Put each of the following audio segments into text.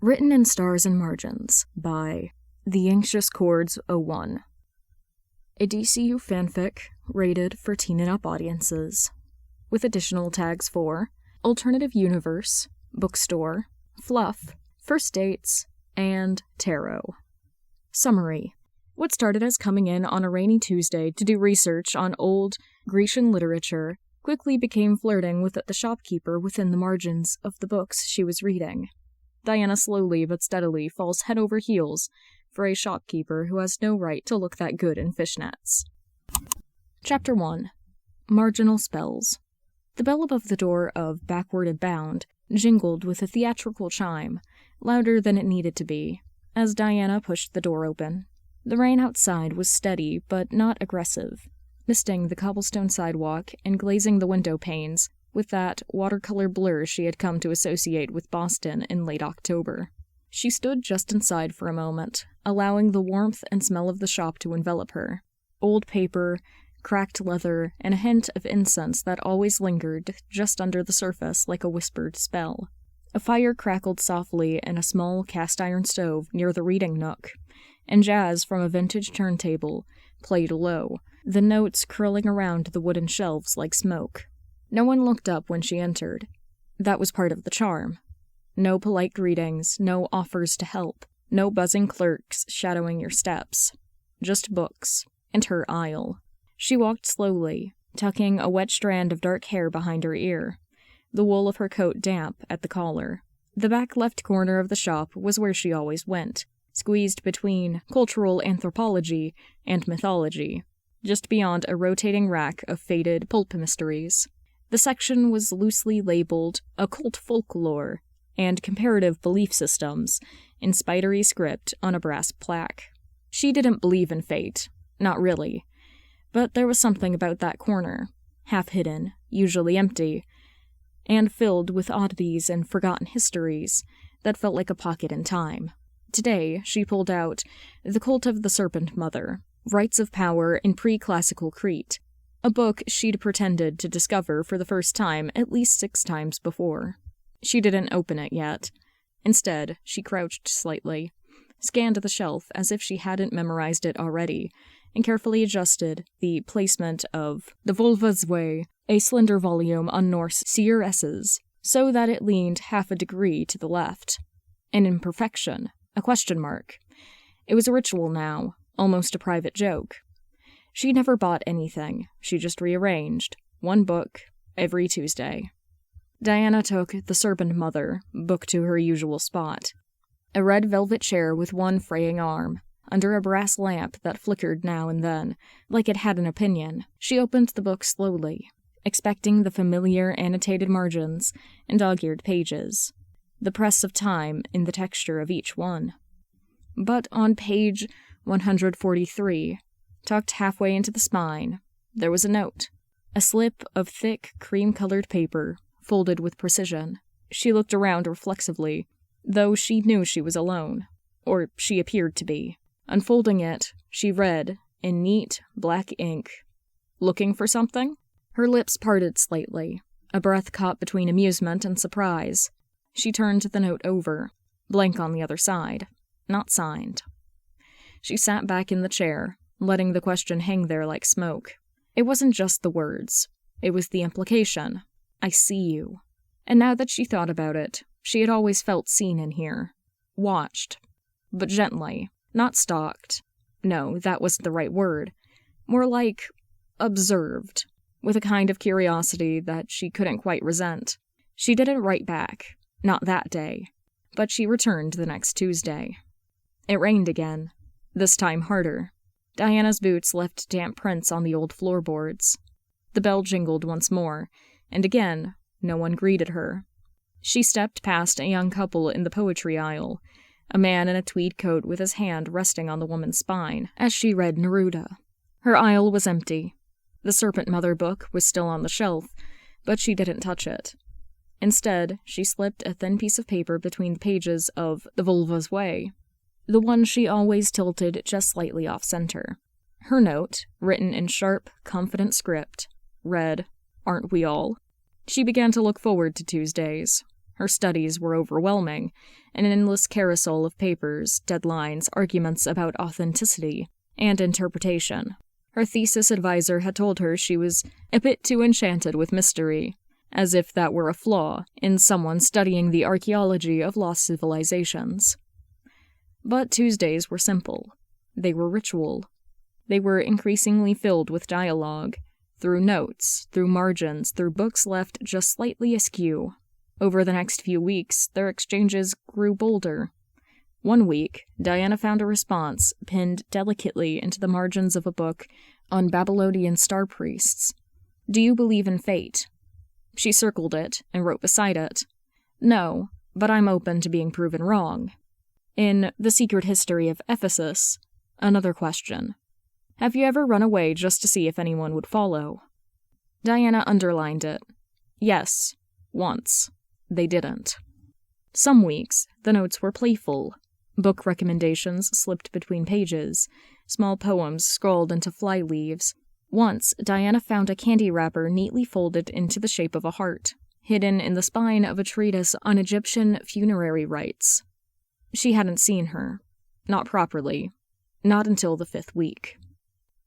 Written in stars and margins by The Anxious Chords 01. A DCU fanfic rated for teen and up audiences, with additional tags for alternative universe, bookstore, fluff, first dates, and tarot. Summary. What started as coming in on a rainy Tuesday to do research on old Grecian literature quickly became flirting with the shopkeeper within the margins of the books she was reading. Diana slowly but steadily falls head over heels for a shopkeeper who has no right to look that good in fishnets. Chapter 1. Marginal Spells. The bell above the door of Backward and Bound jingled with a theatrical chime, louder than it needed to be, as Diana pushed the door open. The rain outside was steady but not aggressive, misting the cobblestone sidewalk and glazing the window panes with that watercolor blur she had come to associate with Boston in late October. She stood just inside for a moment, allowing the warmth and smell of the shop to envelop her. Old paper, cracked leather, and a hint of incense that always lingered just under the surface like a whispered spell. A fire crackled softly in a small cast-iron stove near the reading nook, and jazz from a vintage turntable played low, the notes curling around the wooden shelves like smoke. No one looked up when she entered. That was part of the charm. No polite greetings, no offers to help, no buzzing clerks shadowing your steps. Just books, and her aisle. She walked slowly, tucking a wet strand of dark hair behind her ear, the wool of her coat damp at the collar. The back left corner of the shop was where she always went, squeezed between cultural anthropology and mythology, just beyond a rotating rack of faded pulp mysteries. The section was loosely labeled Occult Folklore and Comparative Belief Systems in spidery script on a brass plaque. She didn't believe in fate, not really, but there was something about that corner, half-hidden, usually empty, and filled with oddities and forgotten histories that felt like a pocket in time. Today, she pulled out The Cult of the Serpent Mother, Rites of Power in Pre-Classical Crete, a book she'd pretended to discover for the first time at least 6 times before. She didn't open it yet. Instead, she crouched slightly, scanned the shelf as if she hadn't memorized it already, and carefully adjusted the placement of The Volva's Way, a slender volume on Norse seeresses, so that it leaned half a degree to the left. An imperfection, a question mark. It was a ritual now, almost a private joke. She never bought anything, she just rearranged, one book, every Tuesday. Diana took The Serpent Mother book to her usual spot, a red velvet chair with one fraying arm, under a brass lamp that flickered now and then, like it had an opinion. She opened the book slowly, expecting the familiar annotated margins and dog-eared pages, the press of time in the texture of each one. But on page 143, tucked halfway into the spine, there was a note, a slip of thick, cream-colored paper, folded with precision. She looked around reflexively, though she knew she was alone, or she appeared to be. Unfolding it, she read, in neat, black ink, "Looking for something?" Her lips parted slightly, a breath caught between amusement and surprise. She turned the note over, blank on the other side, not signed. She sat back in the chair, letting the question hang there like smoke. It wasn't just the words. It was the implication. I see you. And now that she thought about it, she had always felt seen in here. Watched. But gently. Not stalked. No, that wasn't the right word. More like observed, with a kind of curiosity that she couldn't quite resent. She didn't write back. Not that day. But she returned the next Tuesday. It rained again. This time harder. Diana's boots left damp prints on the old floorboards. The bell jingled once more, and again, no one greeted her. She stepped past a young couple in the poetry aisle, a man in a tweed coat with his hand resting on the woman's spine, as she read Neruda. Her aisle was empty. The Serpent Mother book was still on the shelf, but she didn't touch it. Instead, she slipped a thin piece of paper between the pages of The Volva's Way, the one she always tilted just slightly off-center. Her note, written in sharp, confident script, read, "Aren't we all?" She began to look forward to Tuesdays. Her studies were overwhelming, an endless carousel of papers, deadlines, arguments about authenticity, and interpretation. Her thesis advisor had told her she was a bit too enchanted with mystery, as if that were a flaw in someone studying the archaeology of lost civilizations. But Tuesdays were simple. They were ritual. They were increasingly filled with dialogue, through notes, through margins, through books left just slightly askew. Over the next few weeks, their exchanges grew bolder. One week, Diana found a response pinned delicately into the margins of a book on Babylonian star priests. "Do you believe in fate?" She circled it and wrote beside it, "No, but I'm open to being proven wrong." In The Secret History of Ephesus, another question. "Have you ever run away just to see if anyone would follow?" Diana underlined it. Yes, once. They didn't. Some weeks, the notes were playful. Book recommendations slipped between pages, small poems scrawled into fly leaves. Once, Diana found a candy wrapper neatly folded into the shape of a heart, hidden in the spine of a treatise on Egyptian funerary rites. She hadn't seen her. Not properly. Not until the 5th week.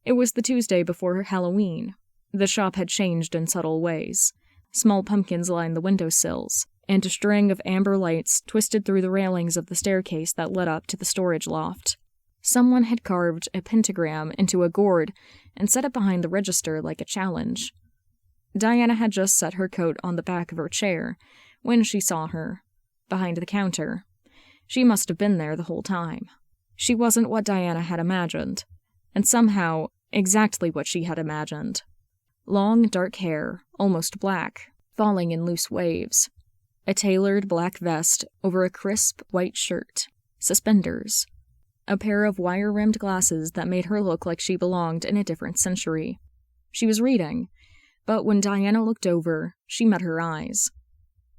It was the Tuesday before Halloween. The shop had changed in subtle ways. Small pumpkins lined the windowsills, and a string of amber lights twisted through the railings of the staircase that led up to the storage loft. Someone had carved a pentagram into a gourd and set it behind the register like a challenge. Diana had just set her coat on the back of her chair when she saw her, behind the counter. She must have been there the whole time. She wasn't what Diana had imagined, and somehow exactly what she had imagined. Long, dark hair, almost black, falling in loose waves. A tailored black vest over a crisp white shirt. Suspenders. A pair of wire-rimmed glasses that made her look like she belonged in a different century. She was reading, but when Diana looked over, she met her eyes.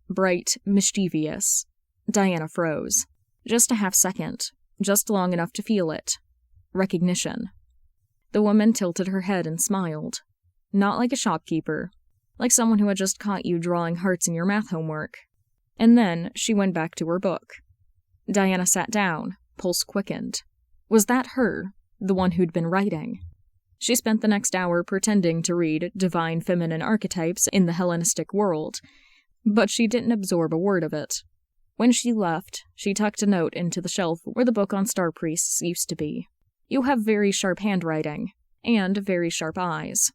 Bright, mischievous. Diana froze. Just a half second. Just long enough to feel it. Recognition. The woman tilted her head and smiled. Not like a shopkeeper. Like someone who had just caught you drawing hearts in your math homework. And then she went back to her book. Diana sat down, pulse quickened. Was that her, the one who'd been writing? She spent the next hour pretending to read divine feminine archetypes in the Hellenistic world, but she didn't absorb a word of it. When she left, she tucked a note into the shelf where the book on star priests used to be. "You have very sharp handwriting, and very sharp eyes."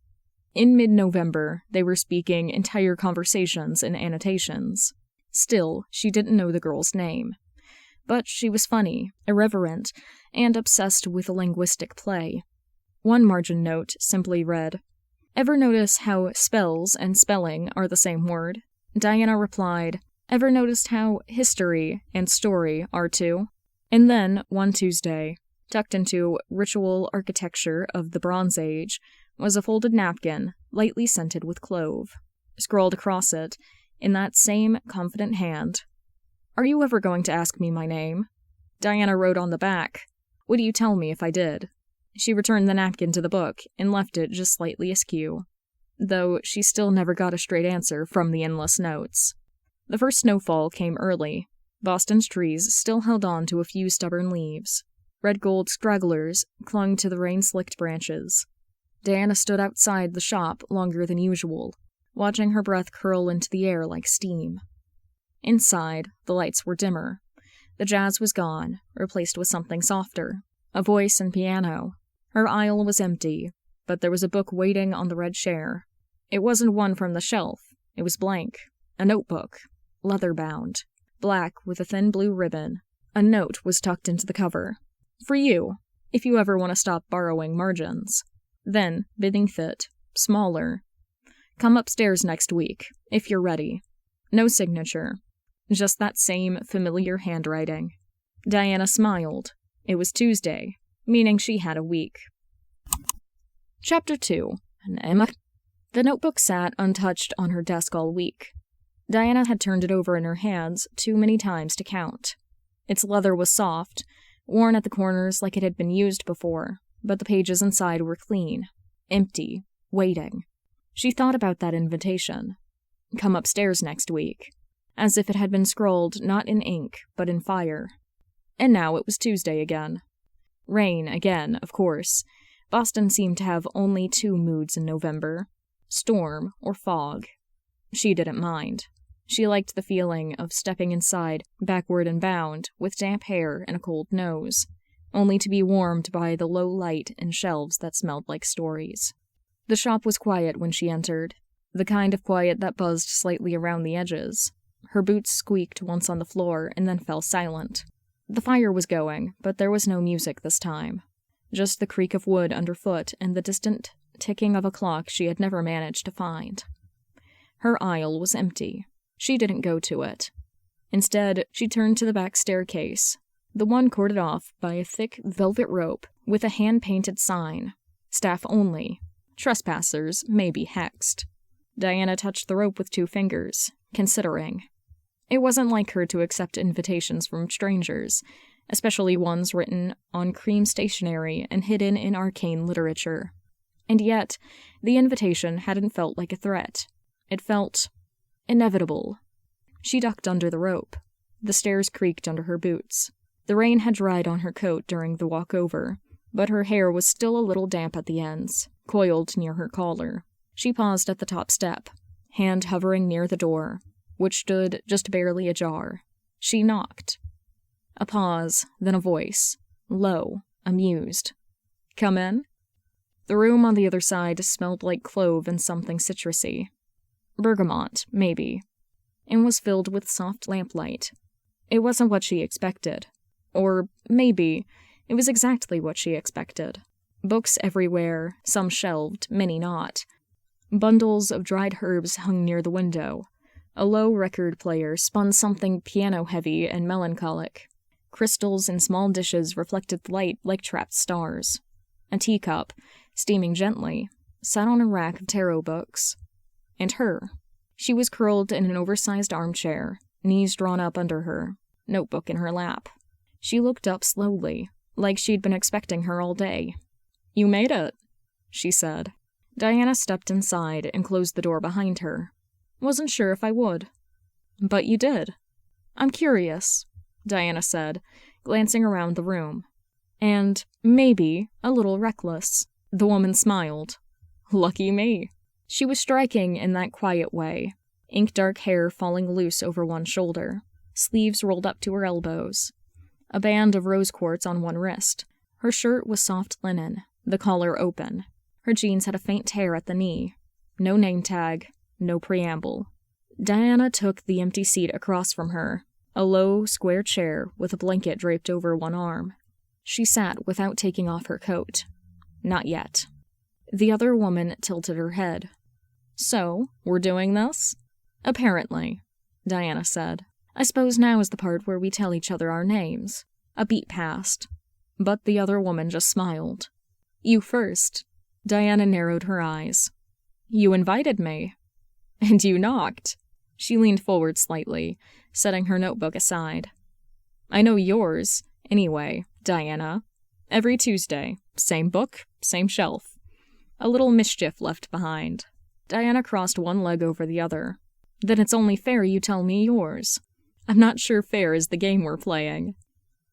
In mid-November, they were speaking entire conversations in annotations. Still, she didn't know the girl's name. But she was funny, irreverent, and obsessed with linguistic play. One margin note simply read, "Ever notice how spells and spelling are the same word?" Diana replied, "Ever noticed how history and story are too?" And then, one Tuesday, tucked into ritual architecture of the Bronze Age, was a folded napkin, lightly scented with clove. Scrawled across it, in that same confident hand, "Are you ever going to ask me my name?" Diana wrote on the back, "Would you tell me if I did?" She returned the napkin to the book and left it just slightly askew, though she still never got a straight answer from the endless notes. The first snowfall came early. Boston's trees still held on to a few stubborn leaves. Red gold stragglers clung to the rain-slicked branches. Diana stood outside the shop longer than usual, watching her breath curl into the air like steam. Inside, the lights were dimmer. The jazz was gone, replaced with something softer. A voice and piano. Her aisle was empty, but there was a book waiting on the red chair. It wasn't one from the shelf. It was blank. A notebook. Leather-bound. Black with a thin blue ribbon. A note was tucked into the cover. "For you, if you ever want to stop borrowing margins." Then, beneath it, smaller, "Come upstairs next week, if you're ready." No signature. Just that same familiar handwriting. Diana smiled. It was Tuesday, meaning she had a week. Chapter 2. Emma. The notebook sat untouched on her desk all week. Diana had turned it over in her hands too many times to count. Its leather was soft, worn at the corners like it had been used before, but the pages inside were clean, empty, waiting. She thought about that invitation. Come upstairs next week. as if it had been scrawled not in ink, but in fire. And now it was Tuesday again. Rain again, of course. Boston seemed to have only 2 moods in November: storm or fog. She didn't mind. She liked the feeling of stepping inside, backward and bound, with damp hair and a cold nose, only to be warmed by the low light and shelves that smelled like stories. The shop was quiet when she entered, the kind of quiet that buzzed slightly around the edges. Her boots squeaked once on the floor and then fell silent. The fire was going, but there was no music this time. Just the creak of wood underfoot and the distant ticking of a clock she had never managed to find. Her aisle was empty. She didn't go to it. Instead, she turned to the back staircase, the one corded off by a thick velvet rope with a hand-painted sign: staff only. Trespassers may be hexed. Diana touched the rope with 2 fingers, considering. It wasn't like her to accept invitations from strangers, especially ones written on cream stationery and hidden in arcane literature. And yet, the invitation hadn't felt like a threat. It felt inevitable. She ducked under the rope. The stairs creaked under her boots. The rain had dried on her coat during the walk over, but her hair was still a little damp at the ends, coiled near her collar. She paused at the top step, hand hovering near the door, which stood just barely ajar. She knocked. A pause, then a voice, low, amused. "Come in?" The room on the other side smelled like clove and something citrusy. Bergamot, maybe, and was filled with soft lamplight. It wasn't what she expected. Or, maybe, it was exactly what she expected. Books everywhere, some shelved, many not. Bundles of dried herbs hung near the window. A low record player spun something piano-heavy and melancholic. Crystals in small dishes reflected light like trapped stars. A teacup, steaming gently, sat on a rack of tarot books. And her. She was curled in an oversized armchair, knees drawn up under her, notebook in her lap. She looked up slowly, like she'd been expecting her all day. "You made it," she said. Diana stepped inside and closed the door behind her. "Wasn't sure if I would." "But you did." "I'm curious," Diana said, glancing around the room. "And, maybe, a little reckless." The woman smiled. "Lucky me." She was striking in that quiet way, ink-dark hair falling loose over one shoulder, sleeves rolled up to her elbows, a band of rose quartz on one wrist. Her shirt was soft linen, the collar open. Her jeans had a faint tear at the knee. No name tag, no preamble. Diana took the empty seat across from her, a low, square chair with a blanket draped over one arm. She sat without taking off her coat. Not yet. The other woman tilted her head. "So, we're doing this?" "Apparently," Diana said. "I suppose now is the part where we tell each other our names." A beat passed. But the other woman just smiled. "You first." Diana narrowed her eyes. "You invited me." "And you knocked." She leaned forward slightly, setting her notebook aside. "I know yours, anyway, Diana. Every Tuesday. Same book, same shelf. A little mischief left behind." Diana crossed one leg over the other. "Then it's only fair you tell me yours." "I'm not sure fair is the game we're playing."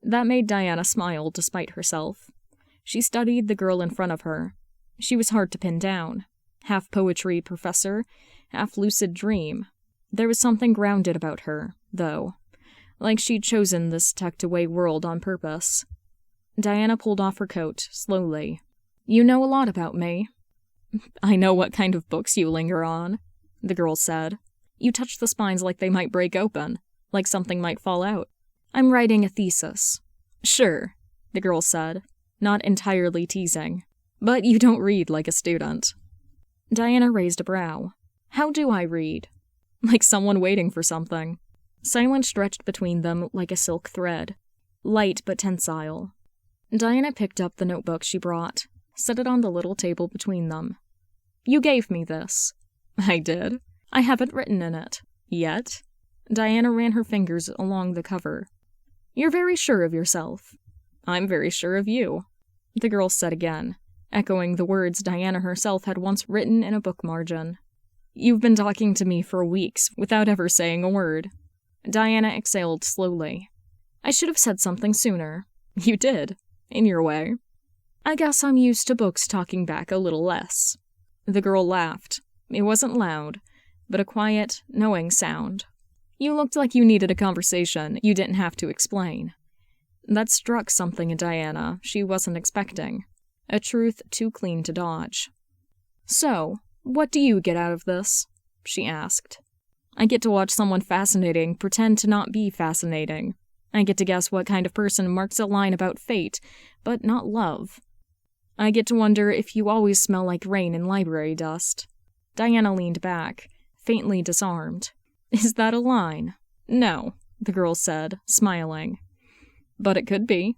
That made Diana smile despite herself. She studied the girl in front of her. She was hard to pin down. Half poetry professor, half lucid dream. There was something grounded about her, though, like she'd chosen this tucked-away world on purpose. Diana pulled off her coat, slowly. "You know a lot about me." "I know what kind of books you linger on," the girl said. "You touch the spines like they might break open, like something might fall out." "I'm writing a thesis." "Sure," the girl said, not entirely teasing. "But you don't read like a student." Diana raised a brow. "How do I read?" "Like someone waiting for something." Silence stretched between them like a silk thread, light but tensile. Diana picked up the notebook she brought, set it on the little table between them. "You gave me this." "I did. I haven't written in it. Yet." Diana ran her fingers along the cover. "You're very sure of yourself." "I'm very sure of you," the girl said again, echoing the words Diana herself had once written in a book margin. "You've been talking to me for weeks without ever saying a word." Diana exhaled slowly. I should have said something sooner. You did, in your way. I guess I'm used to books talking back a little less. The girl laughed. It wasn't loud, but a quiet, knowing sound. You looked like you needed a conversation you didn't have to explain. That struck something in Diana she wasn't expecting. A truth too clean to dodge. So, what do you get out of this? She asked. I get to watch someone fascinating pretend to not be fascinating. I get to guess what kind of person marks a line about fate, but not love. I get to wonder if you always smell like rain and library dust. Diana leaned back, faintly disarmed. Is that a line? No, the girl said, smiling. But it could be.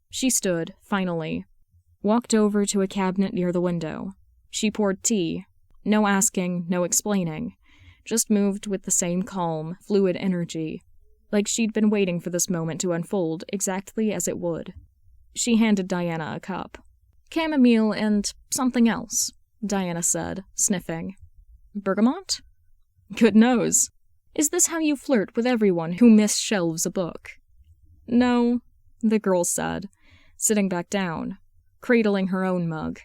She stood, finally. Walked over to a cabinet near the window. She poured tea. No asking, no explaining. Just moved with the same calm, fluid energy, like she'd been waiting for this moment to unfold exactly as it would. She handed Diana a cup. Chamomile and something else, Diana said, sniffing. Bergamot? Good nose. Is this how you flirt with everyone who misshelves a book? No, the girl said, sitting back down, cradling her own mug.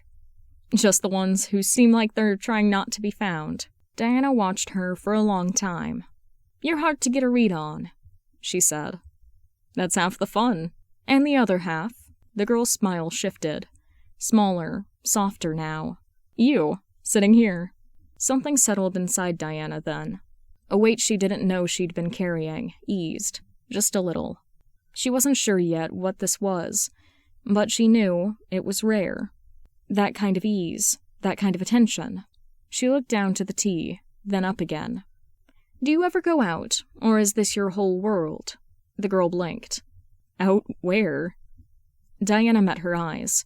Just the ones who seem like they're trying not to be found. Diana watched her for a long time. You're hard to get a read on, she said. That's half the fun. And the other half, the girl's smile shifted. Smaller, softer now. You, sitting here. Something settled inside Diana then. A weight she didn't know she'd been carrying, eased, just a little. She wasn't sure yet what this was, but she knew it was rare. That kind of ease, that kind of attention. She looked down to the tea, then up again. Do you ever go out, or is this your whole world? The girl blinked. Out where? Diana met her eyes.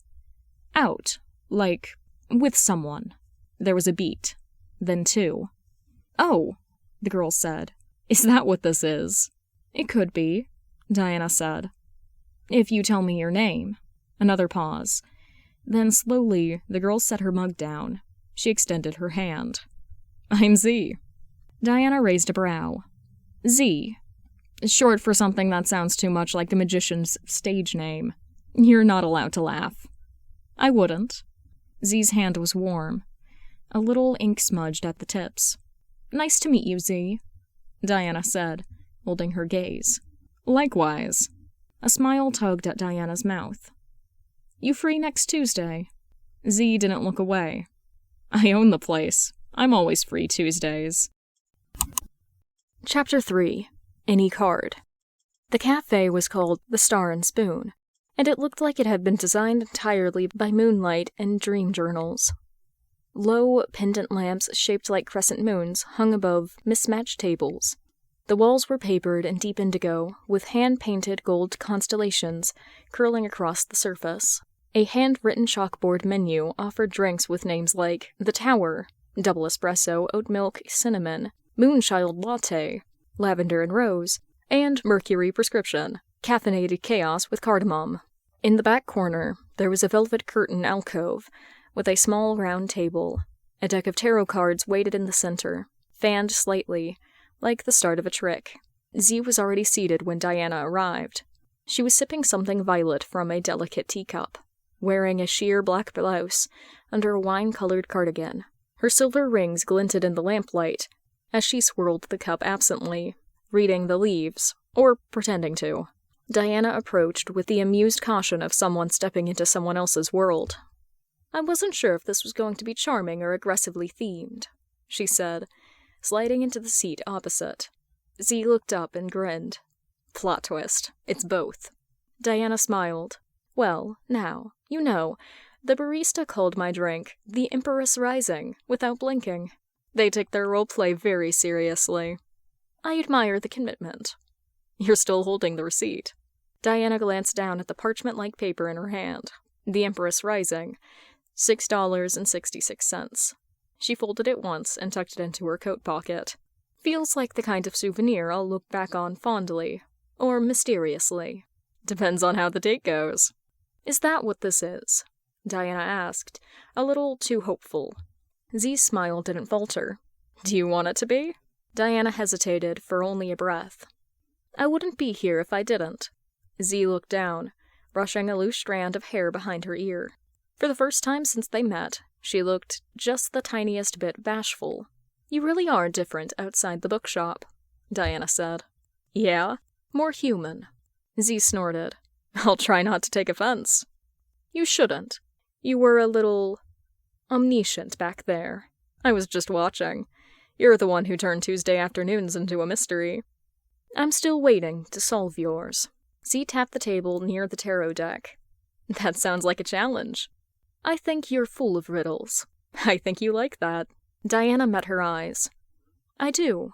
Out, like, with someone. There was a beat, then two. Oh, the girl said. Is that what this is? It could be, Diana said. If you tell me your name. Another pause. Then slowly, the girl set her mug down. She extended her hand. I'm Z. Diana raised a brow. Z. Short for something that sounds too much like a magician's stage name. You're not allowed to laugh. I wouldn't. Z's hand was warm. A little ink smudged at the tips. Nice to meet you, Z, Diana said, holding her gaze. Likewise. A smile tugged at Diana's mouth. You free next Tuesday? Z didn't look away. I own the place. I'm always free Tuesdays. Chapter 3. Any Card. The cafe was called The Star and Spoon, and it looked like it had been designed entirely by moonlight and dream journals. Low, pendant lamps shaped like crescent moons hung above mismatched tables. The walls were papered in deep indigo, with hand-painted gold constellations curling across the surface. A hand-written chalkboard menu offered drinks with names like The Tower, Double Espresso, Oat Milk, Cinnamon, Moonchild Latte, Lavender and Rose, and Mercury Prescription, Caffeinated Chaos with Cardamom. In the back corner, there was a velvet curtain alcove, with a small round table. A deck of tarot cards waited in the center, fanned slightly, like the start of a trick. Z was already seated when Diana arrived. She was sipping something violet from a delicate teacup, wearing a sheer black blouse under a wine-colored cardigan. Her silver rings glinted in the lamplight as she swirled the cup absently, reading the leaves, or pretending to. Diana approached with the amused caution of someone stepping into someone else's world. I wasn't sure if this was going to be charming or aggressively themed, she said, sliding into the seat opposite. Z looked up and grinned. Plot twist. It's both. Diana smiled. Well, now, you know, the barista called my drink the Empress Rising without blinking. They take their role play very seriously. I admire the commitment. You're still holding the receipt. Diana glanced down at the parchment-like paper in her hand. The Empress Rising. $6.66. She folded it once and tucked it into her coat pocket. Feels like the kind of souvenir I'll look back on fondly. Or mysteriously. Depends on how the date goes. Is that what this is? Diana asked, a little too hopeful. Z's smile didn't falter. Do you want it to be? Diana hesitated for only a breath. I wouldn't be here if I didn't. Z looked down, brushing a loose strand of hair behind her ear. For the first time since they met, she looked just the tiniest bit bashful. You really are different outside the bookshop, Diana said. Yeah? More human. Z snorted. I'll try not to take offense. You shouldn't. You were a little omniscient back there. I was just watching. You're the one who turned Tuesday afternoons into a mystery. I'm still waiting to solve yours. Z tapped the table near the tarot deck. That sounds like a challenge. I think you're full of riddles. I think you like that. Diana met her eyes. I do.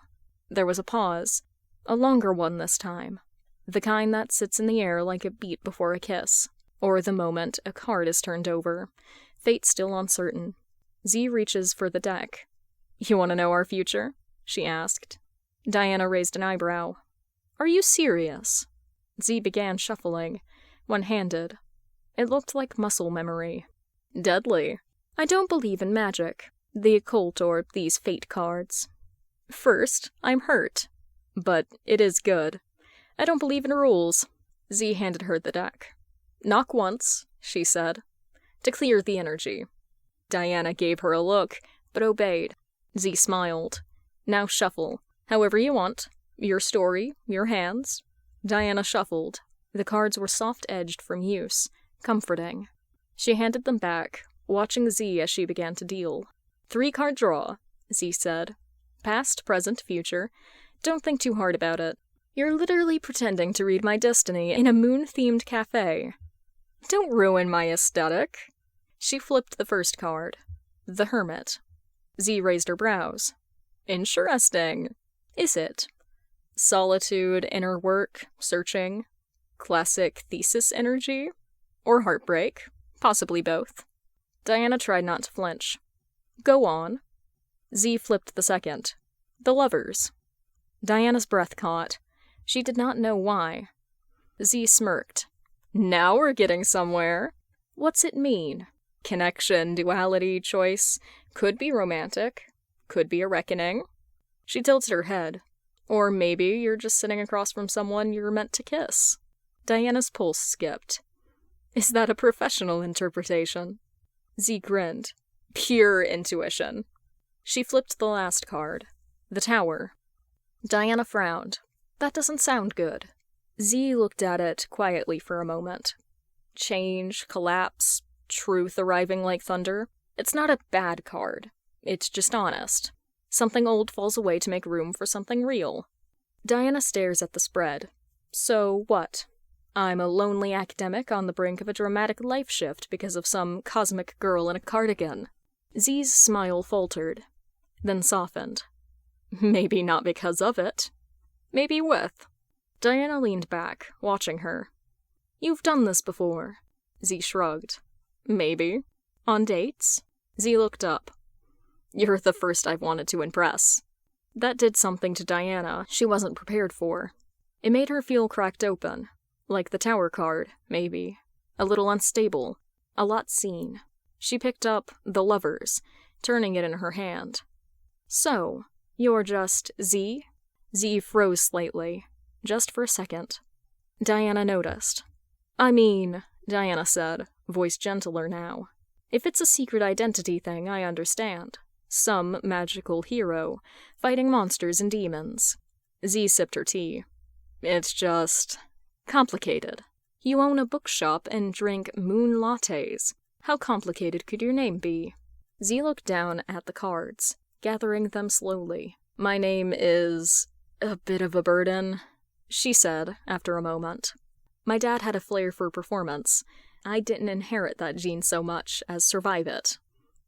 There was a pause. A longer one this time. The kind that sits in the air like a beat before a kiss. Or the moment a card is turned over. Fate still uncertain. Z reaches for the deck. You want to know our future? She asked. Diana raised an eyebrow. Are you serious? Z began shuffling, one-handed. It looked like muscle memory. Deadly. I don't believe in magic, the occult, or these fate cards. First, I'm hurt. But it is good. I don't believe in rules. Z handed her the deck. Knock once, she said, to clear the energy. Diana gave her a look, but obeyed. Z smiled. Now shuffle, however you want. Your story, your hands. Diana shuffled. The cards were soft-edged from use, comforting. She handed them back, watching Z as she began to deal. 3-card draw, Z said. Past, present, future. Don't think too hard about it. You're literally pretending to read my destiny in a moon-themed cafe. Don't ruin my aesthetic. She flipped the first card. The Hermit. Z raised her brows. Interesting. Is it? Solitude, inner work, searching. Classic thesis energy? Or heartbreak? Possibly both. Diana tried not to flinch. Go on. Z flipped the second. The Lovers. Diana's breath caught. She did not know why. Z smirked. Now we're getting somewhere. What's it mean? Connection, duality, choice. Could be romantic. Could be a reckoning. She tilted her head. Or maybe you're just sitting across from someone you're meant to kiss. Diana's pulse skipped. Is that a professional interpretation? Z grinned. Pure intuition. She flipped the last card. The Tower. Diana frowned. That doesn't sound good. Z looked at it quietly for a moment. Change, collapse, truth arriving like thunder. It's not a bad card. It's just honest. Something old falls away to make room for something real. Diana stares at the spread. So what? I'm a lonely academic on the brink of a dramatic life shift because of some cosmic girl in a cardigan. Z's smile faltered, then softened. Maybe not because of it. Maybe with. Diana leaned back, watching her. You've done this before. Z shrugged. Maybe. On dates? Z looked up. You're the first I've wanted to impress. That did something to Diana she wasn't prepared for. It made her feel cracked open. Like the Tower card, maybe. A little unstable. A lot seen. She picked up The Lovers, turning it in her hand. So, you're just Z? Z froze slightly. Just for a second. Diana noticed. I mean, Diana said, voice gentler now. If it's a secret identity thing, I understand. Some magical hero, fighting monsters and demons. Z sipped her tea. It's just complicated. You own a bookshop and drink moon lattes. How complicated could your name be? Z looked down at the cards, gathering them slowly. My name is a bit of a burden, she said after a moment. My dad had a flair for performance. I didn't inherit that gene so much as survive it.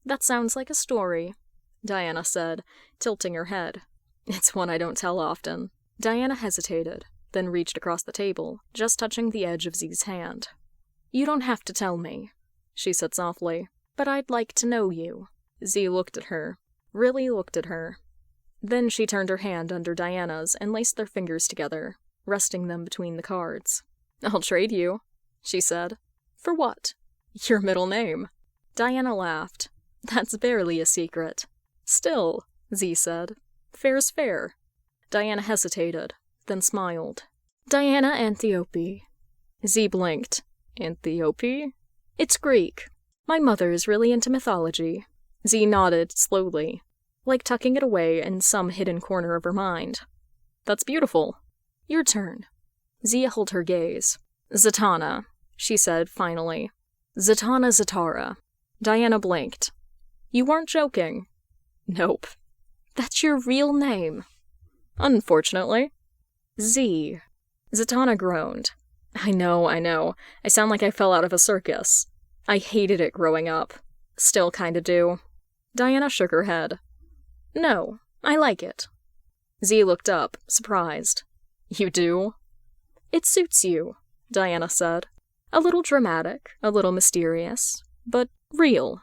That sounds like a story, Diana said, tilting her head. It's one I don't tell often. Diana hesitated, then reached across the table, just touching the edge of Z's hand. You don't have to tell me, she said softly, but I'd like to know you. Z looked at her, really looked at her. Then she turned her hand under Diana's and laced their fingers together, resting them between the cards. I'll trade you, she said. For what? Your middle name. Diana laughed. That's barely a secret. Still, Z said. Fair's fair. Diana hesitated, then smiled. Diana Antiope. Z blinked. Antiope? It's Greek. My mother is really into mythology. Z nodded slowly, like tucking it away in some hidden corner of her mind. That's beautiful. Your turn. Z held her gaze. Zatanna, she said finally. Zatanna Zatara. Diana blinked. You weren't joking. Nope. That's your real name. Unfortunately. Z. Zatanna groaned. I know. I sound like I fell out of a circus. I hated it growing up. Still kinda do. Diana shook her head. No, I like it. Z looked up, surprised. You do? It suits you, Diana said. A little dramatic, a little mysterious, but real.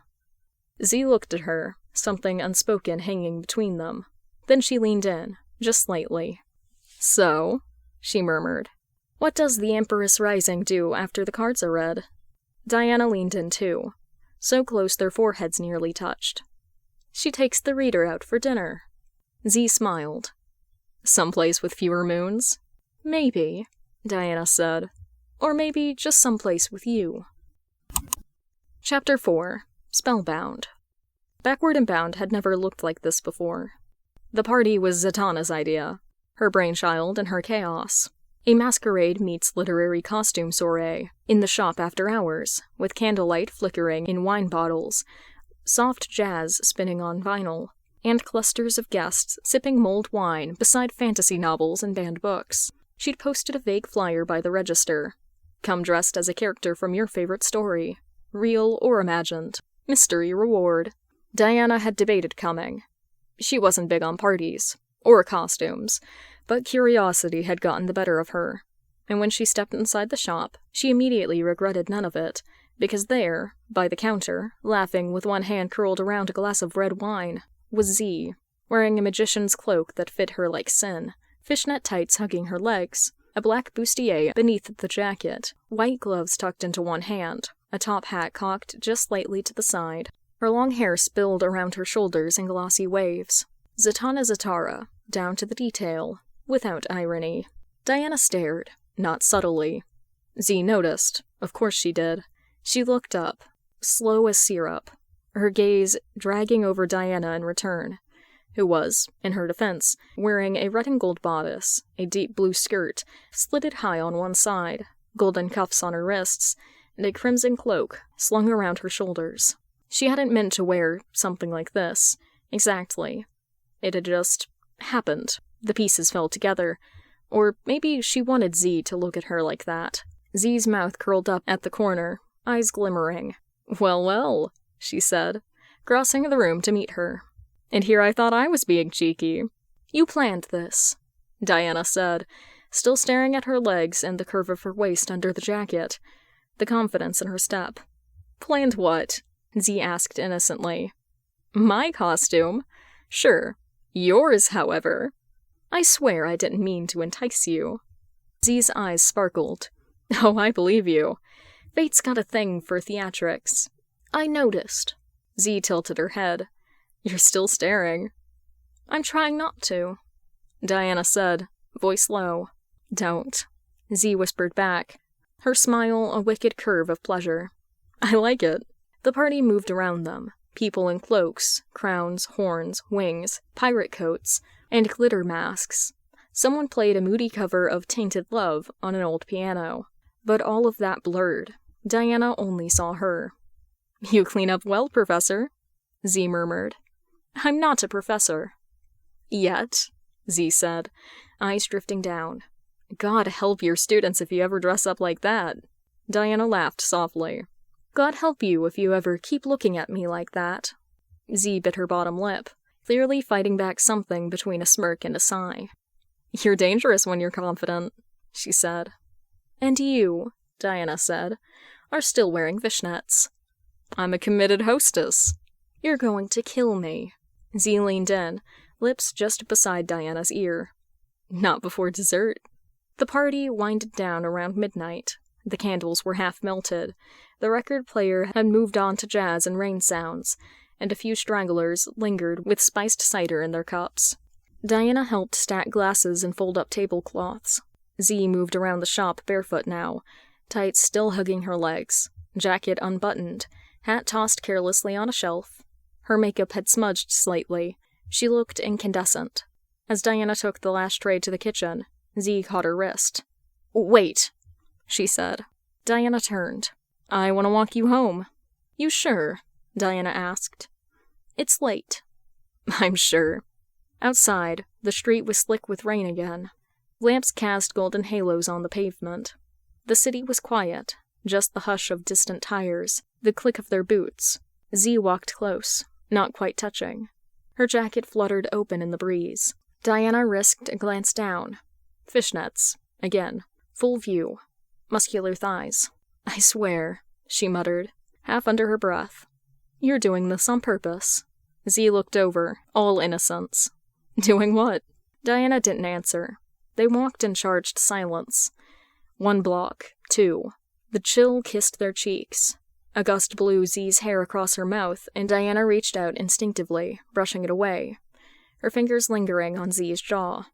Z looked at her, something unspoken hanging between them. Then she leaned in, just slightly. So, she murmured, what does the Empress Rising do after the cards are read? Diana leaned in too, so close their foreheads nearly touched. She takes the reader out for dinner. Z smiled. Someplace with fewer moons? Maybe, Diana said. Or maybe just someplace with you. Chapter 4. Spellbound. Backward and Bound had never looked like this before. The party was Zatanna's idea, her brainchild and her chaos. A masquerade meets literary costume soiree, in the shop after hours, with candlelight flickering in wine bottles, soft jazz spinning on vinyl, and clusters of guests sipping mulled wine beside fantasy novels and banned books. She'd posted a vague flyer by the register. Come dressed as a character from your favorite story, real or imagined. Mystery reward. Diana had debated coming. She wasn't big on parties, or costumes, but curiosity had gotten the better of her, and when she stepped inside the shop, she immediately regretted none of it, because there, by the counter, laughing with one hand curled around a glass of red wine, was Z, wearing a magician's cloak that fit her like sin, fishnet tights hugging her legs, a black bustier beneath the jacket, white gloves tucked into one hand, a top hat cocked just slightly to the side. Her long hair spilled around her shoulders in glossy waves. Zatanna Zatara, down to the detail, without irony. Diana stared, not subtly. Z noticed. Of course she did. She looked up, slow as syrup, her gaze dragging over Diana in return, who was, in her defense, wearing a red and gold bodice, a deep blue skirt, slitted high on one side, golden cuffs on her wrists, and a crimson cloak slung around her shoulders. She hadn't meant to wear something like this, exactly. It had just happened. The pieces fell together. Or maybe she wanted Z to look at her like that. Z's mouth curled up at the corner, eyes glimmering. Well, she said, crossing the room to meet her. And here I thought I was being cheeky. You planned this, Diana said, still staring at her legs and the curve of her waist under the jacket, the confidence in her step. Planned what? Z asked innocently. My costume? Sure. Yours, however. I swear I didn't mean to entice you. Z's eyes sparkled. Oh, I believe you. Fate's got a thing for theatrics. I noticed. Z tilted her head. You're still staring. I'm trying not to, Diana said, voice low. Don't. Z whispered back, her smile a wicked curve of pleasure. I like it. The party moved around them, people in cloaks, crowns, horns, wings, pirate coats, and glitter masks. Someone played a moody cover of Tainted Love on an old piano, but all of that blurred. Diana only saw her. You clean up well, Professor, Z murmured. I'm not a professor. Yet, Z said, eyes drifting down. God help your students if you ever dress up like that. Diana laughed softly. God help you if you ever keep looking at me like that. Z bit her bottom lip, clearly fighting back something between a smirk and a sigh. You're dangerous when you're confident, she said. And you, Diana said, are still wearing fishnets. I'm a committed hostess. You're going to kill me. Z leaned in, lips just beside Diana's ear. Not before dessert. The party winded down around midnight. The candles were half melted. The record player had moved on to jazz and rain sounds, and a few stragglers lingered with spiced cider in their cups. Diana helped stack glasses and fold up tablecloths. Z moved around the shop barefoot now, tights still hugging her legs, jacket unbuttoned, hat tossed carelessly on a shelf. Her makeup had smudged slightly. She looked incandescent. As Diana took the last tray to the kitchen, Z caught her wrist. "Wait," she said. Diana turned. "I want to walk you home." "You sure?" Diana asked. "It's late." "I'm sure." Outside, the street was slick with rain again. Lamps cast golden halos on the pavement. The city was quiet, just the hush of distant tires, the click of their boots. Z walked close, not quite touching. Her jacket fluttered open in the breeze. Diana risked a glance down. Fishnets, again, full view, muscular thighs. "I swear," she muttered, half under her breath. "You're doing this on purpose." Z looked over, all innocence. "Doing what?" Diana didn't answer. They walked in charged silence. 1 block, 2. The chill kissed their cheeks. A gust blew Z's hair across her mouth, and Diana reached out instinctively, brushing it away, her fingers lingering on Z's jaw.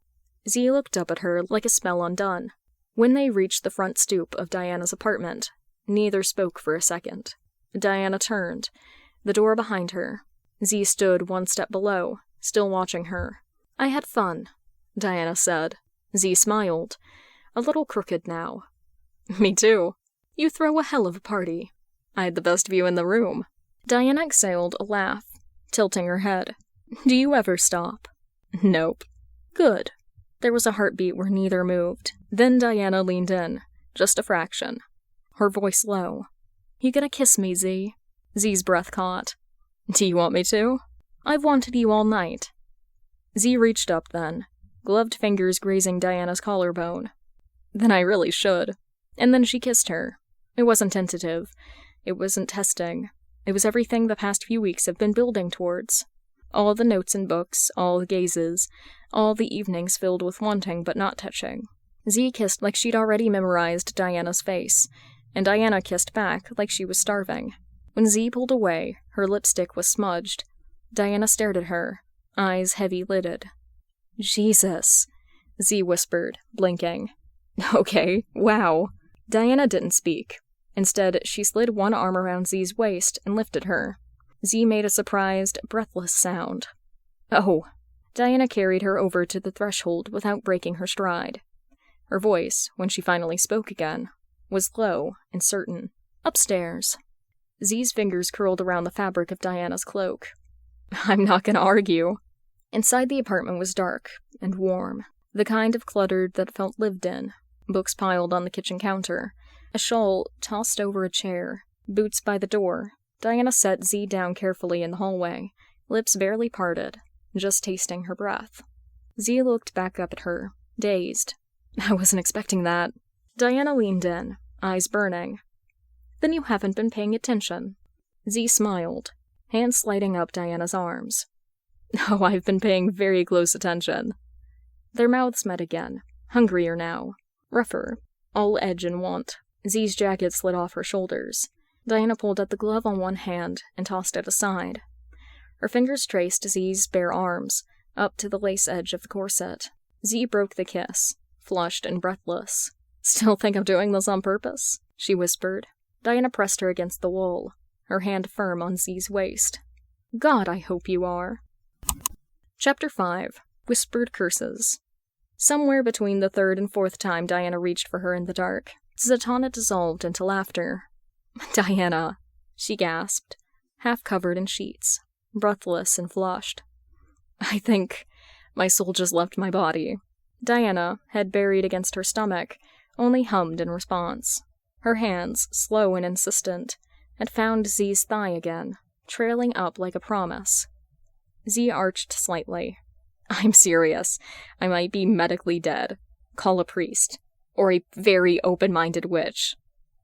Z looked up at her like a spell undone. When they reached the front stoop of Diana's apartment, neither spoke for a second. Diana turned, the door behind her. Z stood 1 step below, still watching her. "I had fun," Diana said. Z smiled, a little crooked now. "Me too. You throw a hell of a party." "I had the best view in the room." Diana exhaled a laugh, tilting her head. "Do you ever stop?" "Nope." "Good." There was a heartbeat where neither moved. Then Diana leaned in, just a fraction, her voice low. "You gonna kiss me, Z?" Z's breath caught. "Do you want me to?" "I've wanted you all night." Z reached up then, gloved fingers grazing Diana's collarbone. "Then I really should." And then she kissed her. It wasn't tentative. It wasn't testing. It was everything the past few weeks have been building towards. All the notes and books, all the gazes, all the evenings filled with wanting but not touching. Z kissed like she'd already memorized Diana's face, and Diana kissed back like she was starving. When Z pulled away, her lipstick was smudged. Diana stared at her, eyes heavy-lidded. "Jesus," Z whispered, blinking. "Okay, wow." Diana didn't speak. Instead, she slid one arm around Z's waist and lifted her. Z made a surprised, breathless sound. "Oh." Diana carried her over to the threshold without breaking her stride. Her voice, when she finally spoke again, was low and certain. "Upstairs." Z's fingers curled around the fabric of Diana's cloak. "I'm not gonna argue." Inside the apartment was dark and warm, the kind of cluttered that felt lived in. Books piled on the kitchen counter, a shawl tossed over a chair, boots by the door. Diana set Z down carefully in the hallway, lips barely parted, just tasting her breath. Z looked back up at her, dazed. "I wasn't expecting that." Diana leaned in, eyes burning. "Then you haven't been paying attention." Z smiled, hands sliding up Diana's arms. "Oh, I've been paying very close attention." Their mouths met again, hungrier now, rougher, all edge and want. Z's jacket slid off her shoulders. Diana pulled at the glove on one hand and tossed it aside. Her fingers traced Z's bare arms, up to the lace edge of the corset. Z broke the kiss, flushed and breathless. "Still think I'm doing this on purpose?" she whispered. Diana pressed her against the wall, her hand firm on Z's waist. "God, I hope you are." Chapter 5. Whispered Curses. Somewhere between the 3rd and 4th time Diana reached for her in the dark, Zatanna dissolved into laughter. "Diana," she gasped, half covered in sheets, breathless and flushed. "I think my soul just left my body." Diana, head buried against her stomach, only hummed in response. Her hands, slow and insistent, had found Z's thigh again, trailing up like a promise. Z arched slightly. "I'm serious. I might be medically dead. Call a priest. Or a very open-minded witch."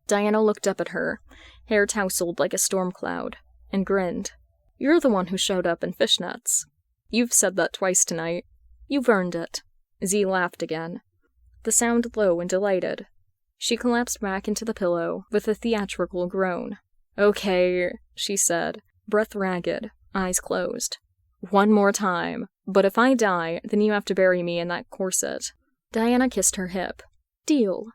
Diana looked up at her, hair tousled like a storm cloud, and grinned. "You're the one who showed up in fishnets. You've said that twice tonight. You've earned it." Z laughed again, the sound low and delighted. She collapsed back into the pillow with a theatrical groan. "Okay," she said, breath ragged, eyes closed. "One more time. But if I die, then you have to bury me in that corset." Diana kissed her hip. Deal.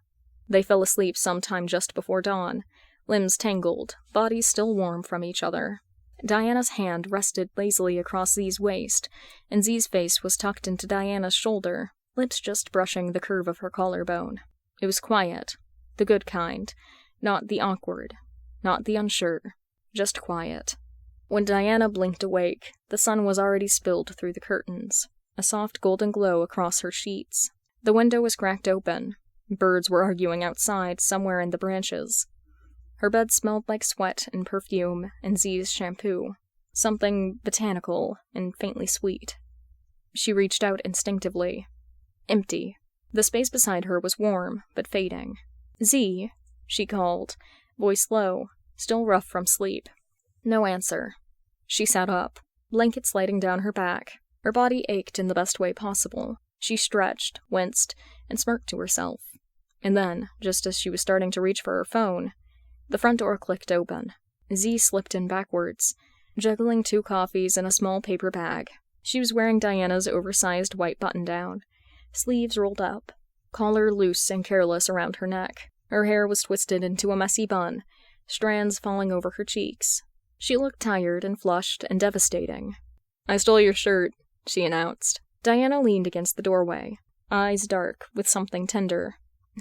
They fell asleep sometime just before dawn, limbs tangled, bodies still warm from each other. Diana's hand rested lazily across Z's waist, and Z's face was tucked into Diana's shoulder, lips just brushing the curve of her collarbone. It was quiet, the good kind, not the awkward, not the unsure, just quiet. When Diana blinked awake, the sun was already spilled through the curtains, a soft golden glow across her sheets. The window was cracked open. Birds were arguing outside, somewhere in the branches. Her bed smelled like sweat and perfume and Z's shampoo, something botanical and faintly sweet. She reached out instinctively. Empty. The space beside her was warm, but fading. "Z," she called, voice low, still rough from sleep. No answer. She sat up, blanket sliding down her back. Her body ached in the best way possible. She stretched, winced, and smirked to herself. And then, just as she was starting to reach for her phone, the front door clicked open. Z slipped in backwards, juggling 2 coffees in a small paper bag. She was wearing Diana's oversized white button-down, sleeves rolled up, collar loose and careless around her neck. Her hair was twisted into a messy bun, strands falling over her cheeks. She looked tired and flushed and devastating. "I stole your shirt," she announced. Diana leaned against the doorway, eyes dark with something tender.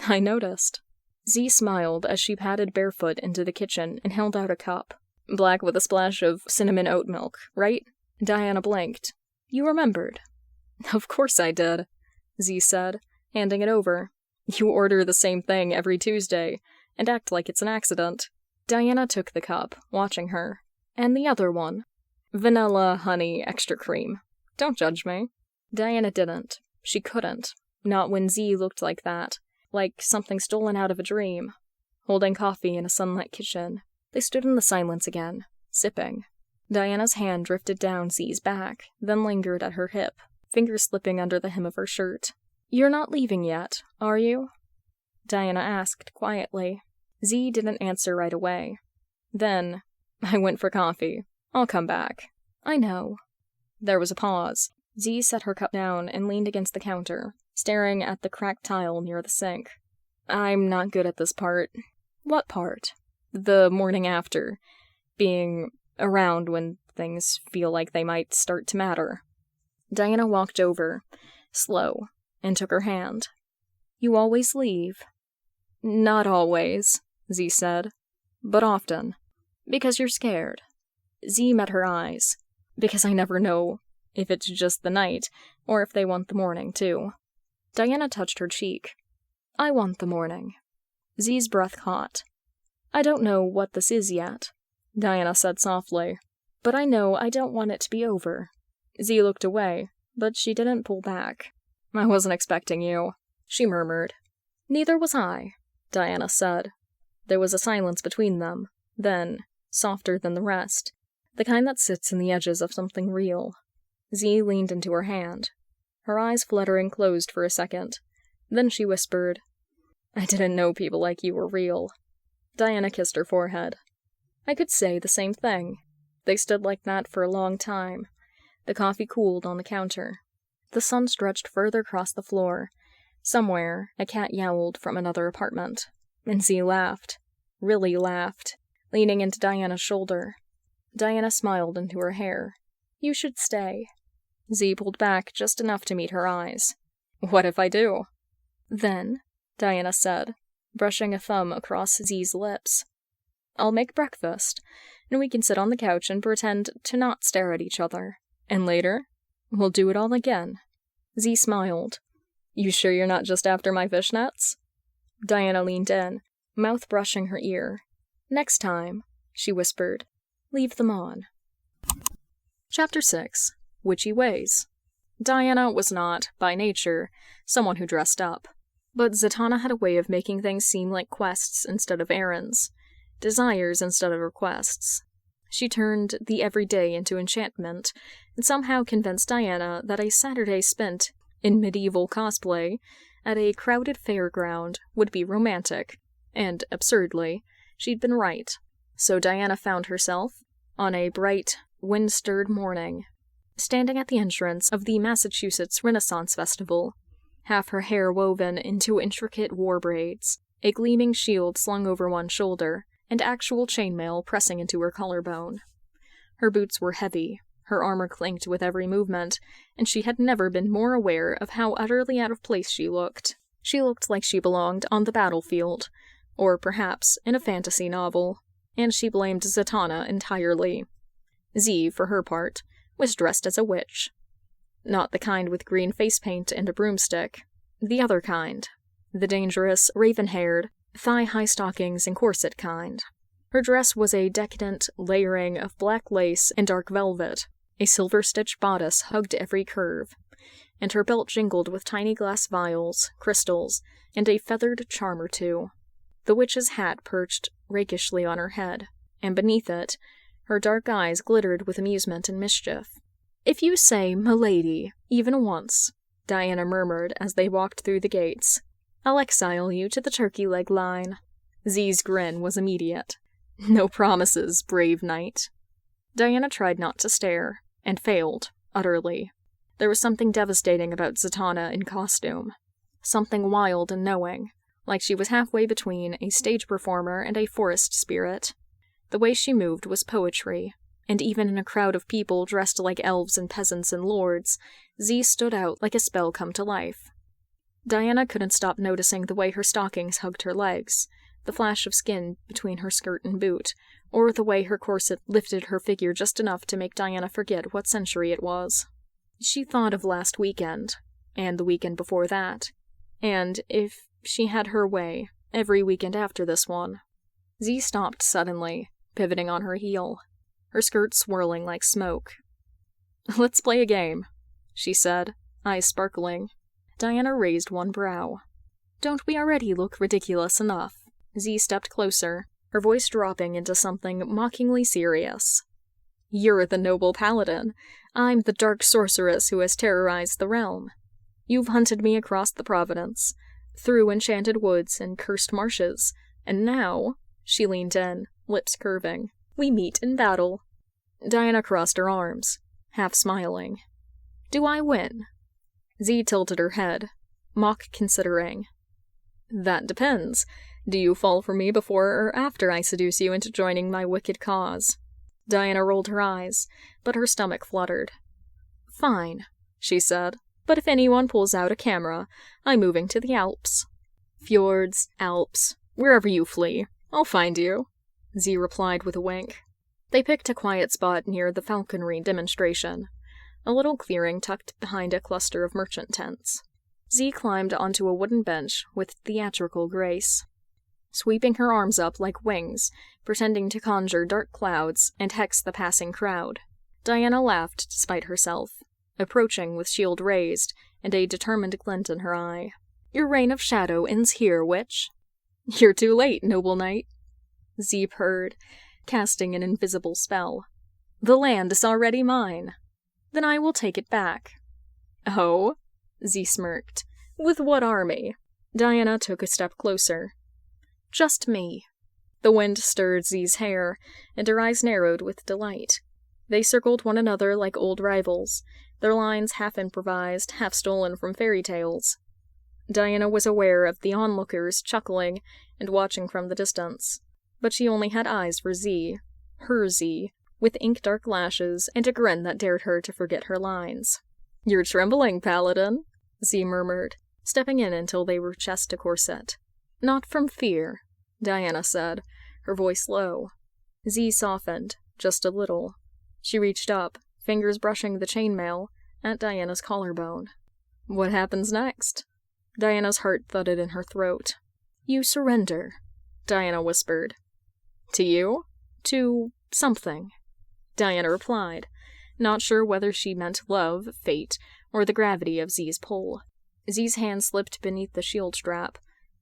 "I noticed." Z smiled as she padded barefoot into the kitchen and held out a cup. "Black with a splash of cinnamon oat milk, right?" Diana blinked. "You remembered." "Of course I did," Z said, handing it over. "You order the same thing every Tuesday, and act like it's an accident." Diana took the cup, watching her. "And the other one?" "Vanilla, honey, extra cream. Don't judge me." Diana didn't. She couldn't. Not when Z looked like that. Like something stolen out of a dream. Holding coffee in a sunlit kitchen, they stood in the silence again, sipping. Diana's hand drifted down Z's back, then lingered at her hip, fingers slipping under the hem of her shirt. "You're not leaving yet, are you?" Diana asked quietly. Z didn't answer right away. Then, "I went for coffee. I'll come back." "I know." There was a pause. Z set her cup down and leaned against the counter, staring at the cracked tile near the sink. "I'm not good at this part." "What part?" "The morning after. Being around when things feel like they might start to matter." Diana walked over, slow, and took her hand. "You always leave?" "Not always," Z said, "but often." "Because you're scared?" Z met her eyes. "Because I never know if it's just the night, or if they want the morning, too." Diana touched her cheek. "I want the morning." Z's breath caught. "I don't know what this is yet," Diana said softly, "but I know I don't want it to be over." Z looked away, but she didn't pull back. "I wasn't expecting you," she murmured. "Neither was I," Diana said. There was a silence between them, then, softer than the rest, the kind that sits in the edges of something real. Z leaned into her hand. Her eyes fluttering closed for a second. Then she whispered, "I didn't know people like you were real." Diana kissed her forehead. "I could say the same thing." They stood like that for a long time. The coffee cooled on the counter. The sun stretched further across the floor. Somewhere, a cat yowled from another apartment. And Z laughed. Really laughed, leaning into Diana's shoulder. Diana smiled into her hair. "You should stay." Z pulled back just enough to meet her eyes. "What if I do?" "Then," Diana said, brushing a thumb across Z's lips, "I'll make breakfast, and we can sit on the couch and pretend to not stare at each other. And later, we'll do it all again." Z smiled. "You sure you're not just after my fishnets?" Diana leaned in, mouth brushing her ear. "Next time," she whispered, "leave them on." Chapter 6. Witchy Ways. Diana was not, by nature, someone who dressed up. But Zatanna had a way of making things seem like quests instead of errands, desires instead of requests. She turned the everyday into enchantment, and somehow convinced Diana that a Saturday spent in medieval cosplay at a crowded fairground would be romantic, and, absurdly, she'd been right. So Diana found herself, on a bright, wind-stirred morning, standing at the entrance of the Massachusetts Renaissance Festival, half her hair woven into intricate war braids, a gleaming shield slung over one shoulder, and actual chainmail pressing into her collarbone. Her boots were heavy, her armor clinked with every movement, and she had never been more aware of how utterly out of place she looked. She looked like she belonged on the battlefield, or perhaps in a fantasy novel, and she blamed Zatanna entirely. Z, for her part, was dressed as a witch. Not the kind with green face paint and a broomstick. The other kind. The dangerous, raven-haired, thigh-high stockings and corset kind. Her dress was a decadent layering of black lace and dark velvet. A silver-stitched bodice hugged every curve, and her belt jingled with tiny glass vials, crystals, and a feathered charm or two. The witch's hat perched rakishly on her head, and beneath it, her dark eyes glittered with amusement and mischief. "If you say, milady, even once," Diana murmured as they walked through the gates, "I'll exile you to the turkey leg line." Z's grin was immediate. "No promises, brave knight." Diana tried not to stare, and failed, utterly. There was something devastating about Zatanna in costume. Something wild and knowing, like she was halfway between a stage performer and a forest spirit. The way she moved was poetry, and even in a crowd of people dressed like elves and peasants and lords, Z stood out like a spell come to life. Diana couldn't stop noticing the way her stockings hugged her legs, the flash of skin between her skirt and boot, or the way her corset lifted her figure just enough to make Diana forget what century it was. She thought of last weekend, and the weekend before that, and, if she had her way, every weekend after this one. Z stopped suddenly, pivoting on her heel, her skirt swirling like smoke. "Let's play a game," she said, eyes sparkling. Diana raised one brow. "Don't we already look ridiculous enough?" Z stepped closer, her voice dropping into something mockingly serious. "You're the noble paladin. I'm the dark sorceress who has terrorized the realm. You've hunted me across the Providence, through enchanted woods and cursed marshes, and now," she leaned in, lips curving, "we meet in battle." Diana crossed her arms, half smiling. "Do I win?" Z tilted her head, mock considering. "That depends. Do you fall for me before or after I seduce you into joining my wicked cause?" Diana rolled her eyes, but her stomach fluttered. "Fine," she said, "but if anyone pulls out a camera, I'm moving to the Alps." "Fjords, Alps, wherever you flee, I'll find you," Z replied with a wink. They picked a quiet spot near the falconry demonstration, a little clearing tucked behind a cluster of merchant tents. Z climbed onto a wooden bench with theatrical grace, sweeping her arms up like wings, pretending to conjure dark clouds and hex the passing crowd. Diana laughed despite herself, approaching with shield raised and a determined glint in her eye. "Your reign of shadow ends here, witch." "You're too late, noble knight," Z purred, casting an invisible spell. "The land is already mine." "Then I will take it back." "Oh?" Z smirked. "With what army?" Diana took a step closer. "Just me." The wind stirred Z's hair, and her eyes narrowed with delight. They circled one another like old rivals, their lines half improvised, half stolen from fairy tales. Diana was aware of the onlookers chuckling and watching from the distance, but she only had eyes for Z, her Z, with ink-dark lashes and a grin that dared her to forget her lines. "You're trembling, paladin," Z murmured, stepping in until they were chest to corset. "Not from fear," Diana said, her voice low. Z softened, just a little. She reached up, fingers brushing the chainmail, at Diana's collarbone. "What happens next?" Diana's heart thudded in her throat. "You surrender," Diana whispered. "To you?" "To something," Diana replied, not sure whether she meant love, fate, or the gravity of Z's pull. Z's hand slipped beneath the shield strap,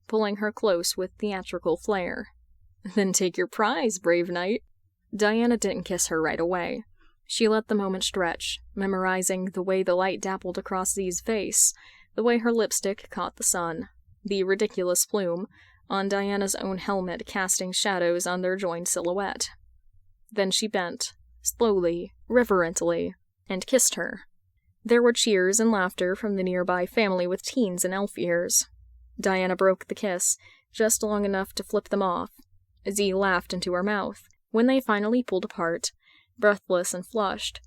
pulling her close with theatrical flair. "Then take your prize, brave knight." Diana didn't kiss her right away. She let the moment stretch, memorizing the way the light dappled across Z's face, the way her lipstick caught the sun, the ridiculous plume on Diana's own helmet casting shadows on their joined silhouette. Then she bent, slowly, reverently, and kissed her. There were cheers and laughter from the nearby family with teens and elf ears. Diana broke the kiss, just long enough to flip them off. Z laughed into her mouth. When they finally pulled apart, breathless and flushed,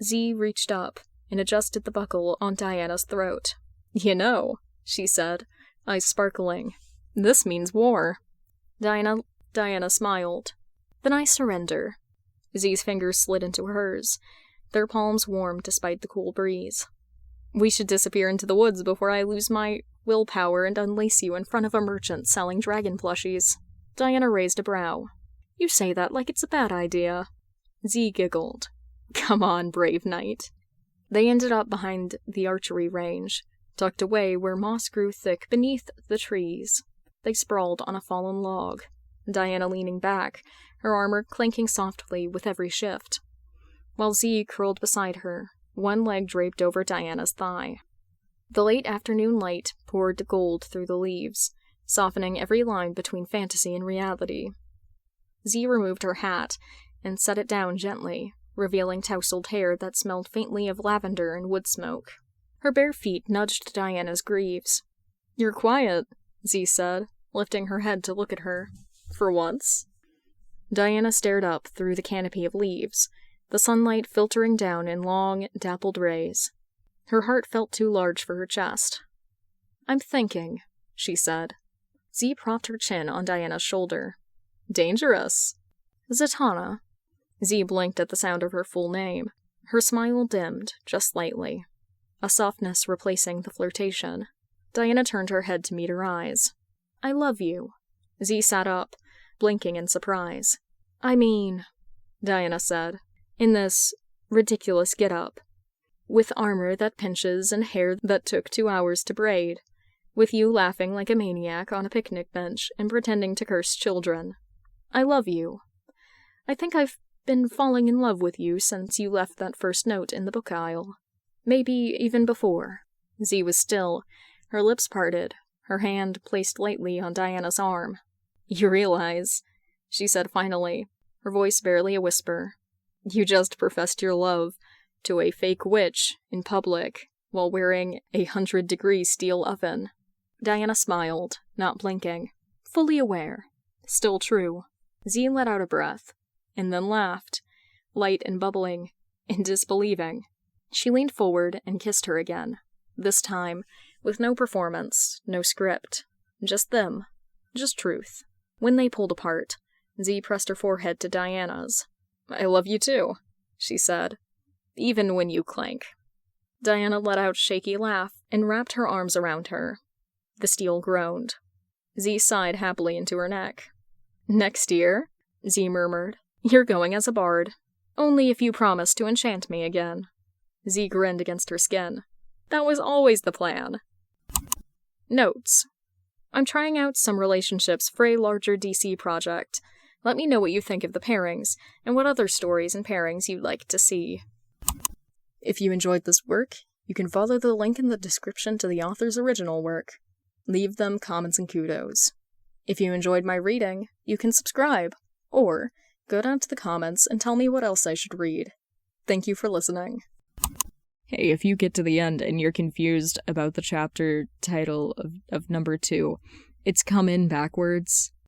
Z reached up and adjusted the buckle on Diana's throat. "You know," she said, eyes sparkling, "this means war." Diana smiled. "Then I surrender." Z's fingers slid into hers. Their palms warmed despite the cool breeze. "We should disappear into the woods before I lose my willpower and unlace you in front of a merchant selling dragon plushies." Diana raised a brow. "You say that like it's a bad idea." Z giggled. "Come on, brave knight." They ended up behind the archery range, tucked away where moss grew thick beneath the trees. They sprawled on a fallen log, Diana leaning back, her armor clanking softly with every shift, while Z curled beside her, one leg draped over Diana's thigh. The late afternoon light poured gold through the leaves, softening every line between fantasy and reality. Z removed her hat and set it down gently, revealing tousled hair that smelled faintly of lavender and wood smoke. Her bare feet nudged Diana's greaves. "You're quiet," Z said, lifting her head to look at her. "For once?" Diana stared up through the canopy of leaves, the sunlight filtering down in long, dappled rays. Her heart felt too large for her chest. "I'm thinking," she said. Z propped her chin on Diana's shoulder. "Dangerous." "Zatanna." Z blinked at the sound of her full name. Her smile dimmed, just slightly, a softness replacing the flirtation. Diana turned her head to meet her eyes. "I love you." Z sat up, blinking in surprise. "I mean," Diana said, in this ridiculous get-up, with armor that pinches and hair that took 2 hours to braid, with you laughing like a maniac on a picnic bench and pretending to curse children. "I love you. I think I've been falling in love with you since you left that first note in the book aisle. Maybe even before." Z was still, her lips parted, her hand placed lightly on Diana's arm. "You realize," she said finally, her voice barely a whisper, "you just professed your love to a fake witch in public while wearing a 100-degree steel oven." Diana smiled, not blinking. "Fully aware. Still true." Z let out a breath, and then laughed, light and bubbling, and disbelieving. She leaned forward and kissed her again, this time with no performance, no script. Just them. Just truth. When they pulled apart, Z pressed her forehead to Diana's. "I love you too," she said. "Even when you clank." Diana let out a shaky laugh and wrapped her arms around her. The steel groaned. Z sighed happily into her neck. "Next year," Z murmured, "you're going as a bard. Only if you promise to enchant me again." Z grinned against her skin. "That was always the plan." Notes. I'm trying out some relationships for a larger DC project. Let me know what you think of the pairings, and what other stories and pairings you'd like to see. If you enjoyed this work, you can follow the link in the description to the author's original work. Leave them comments and kudos. If you enjoyed my reading, you can subscribe, or go down to the comments and tell me what else I should read. Thank you for listening. Hey, if you get to the end and you're confused about the chapter title of number 2, it's come in backwards.